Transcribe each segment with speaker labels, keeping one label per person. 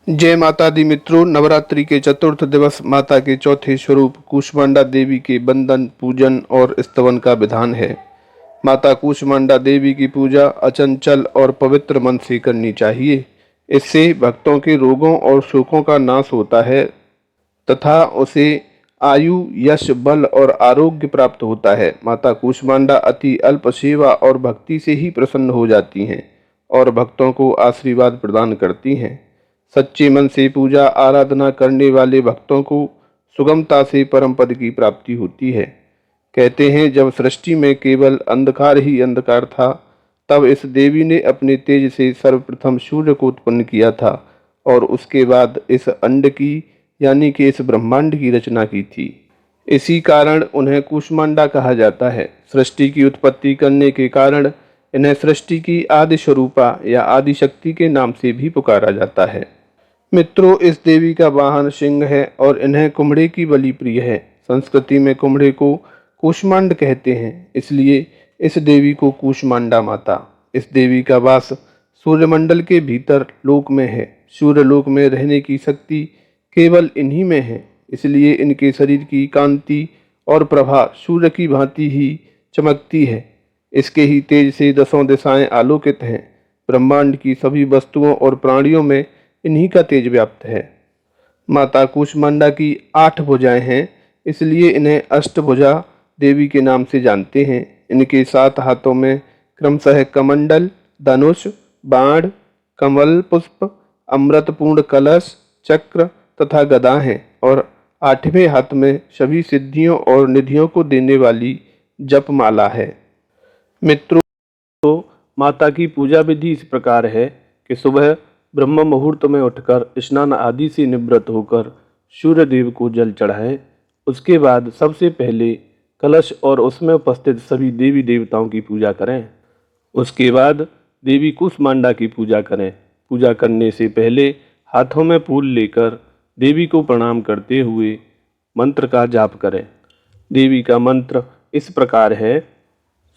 Speaker 1: जय माता दी मित्रों, नवरात्रि के चतुर्थ दिवस माता के चौथे स्वरूप कूष्मांडा देवी के बंदन, पूजन और स्तवन का विधान है। माता कूष्मांडा देवी की पूजा अचंचल और पवित्र मन से करनी चाहिए। इससे भक्तों के रोगों और शोकों का नाश होता है तथा उसे आयु, यश, बल और आरोग्य प्राप्त होता है। माता कूष्मांडा अति अल्प सेवा और भक्ति से ही प्रसन्न हो जाती हैं और भक्तों को आशीर्वाद प्रदान करती हैं। सच्चे मन से पूजा आराधना करने वाले भक्तों को सुगमता से परम पद की प्राप्ति होती है। कहते हैं, जब सृष्टि में केवल अंधकार ही अंधकार था, तब इस देवी ने अपने तेज से सर्वप्रथम सूर्य को उत्पन्न किया था और उसके बाद इस अंड की यानी कि इस ब्रह्मांड की रचना की थी। इसी कारण उन्हें कूष्मांडा कहा जाता है। सृष्टि की उत्पत्ति करने के कारण इन्हें सृष्टि की आदि स्वरूपा या आदि शक्ति के नाम से भी पुकारा जाता है। मित्रों, इस देवी का वाहन सिंह है और इन्हें कुम्हड़े की बलि प्रिय है। संस्कृति में कुम्हड़े को कूष्मांड कहते हैं, इसलिए इस देवी को कूष्मांडा माता। इस देवी का वास सूर्यमंडल के भीतर लोक में है। सूर्य लोक में रहने की शक्ति केवल इन्हीं में है, इसलिए इनके शरीर की कांति और प्रभा सूर्य की भांति ही चमकती है। इसके ही तेज से दसों दिशाएं आलोकित हैं। ब्रह्मांड की सभी वस्तुओं और प्राणियों में इन्हीं का तेज व्याप्त है। माता कूष्मांडा की 8 भुजाएं हैं, इसलिए इन्हें अष्टभुजा देवी के नाम से जानते हैं। इनके 7 हाथों में क्रमशः कमंडल, धनुष, बाण, कमल पुष्प, अमृतपूर्ण कलश, चक्र तथा गदा हैं और 8वें हाथ में सभी सिद्धियों और निधियों को देने वाली जपमाला है। मित्रों, माता की पूजा विधि इस प्रकार है कि सुबह ब्रह्म मुहूर्त में उठकर स्नान आदि से निवृत्त होकर सूर्य देव को जल चढ़ाएं। उसके बाद सबसे पहले कलश और उसमें उपस्थित सभी देवी देवताओं की पूजा करें। उसके बाद देवी कूष्मांडा की पूजा करें। पूजा करने से पहले हाथों में फूल लेकर देवी को प्रणाम करते हुए मंत्र का जाप करें। देवी का मंत्र इस प्रकार है: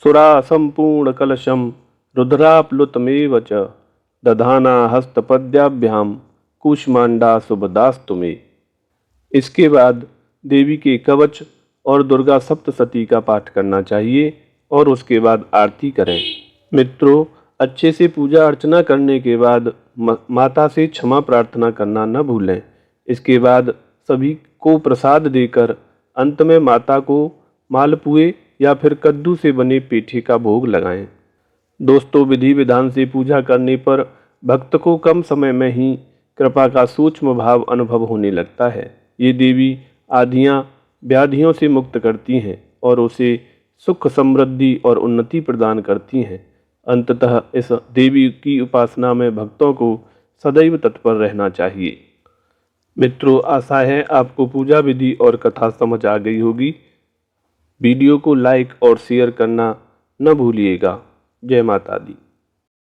Speaker 1: सुरा संपूर्ण कलशम रुद्राप्लुतमेव च दधाना हस्तपद्याभ्याम कूष्मांडा शुभदास्तु मे। इसके बाद देवी के कवच और दुर्गा सप्तशती का पाठ करना चाहिए और उसके बाद आरती करें। मित्रों, अच्छे से पूजा अर्चना करने के बाद माता से क्षमा प्रार्थना करना न भूलें। इसके बाद सभी को प्रसाद देकर अंत में माता को मालपुए या फिर कद्दू से बने पेठे का भोग लगाएं। दोस्तों, विधि विधान से पूजा करने पर भक्त को कम समय में ही कृपा का सूक्ष्म भाव अनुभव होने लगता है। ये देवी आधियाँ व्याधियों से मुक्त करती हैं और उसे सुख, समृद्धि और उन्नति प्रदान करती हैं। अंततः इस देवी की उपासना में भक्तों को सदैव तत्पर रहना चाहिए। मित्रों, आशा है आपको पूजा विधि और कथा समझ आ गई होगी। वीडियो को लाइक और शेयर करना न भूलिएगा। जय माता दी।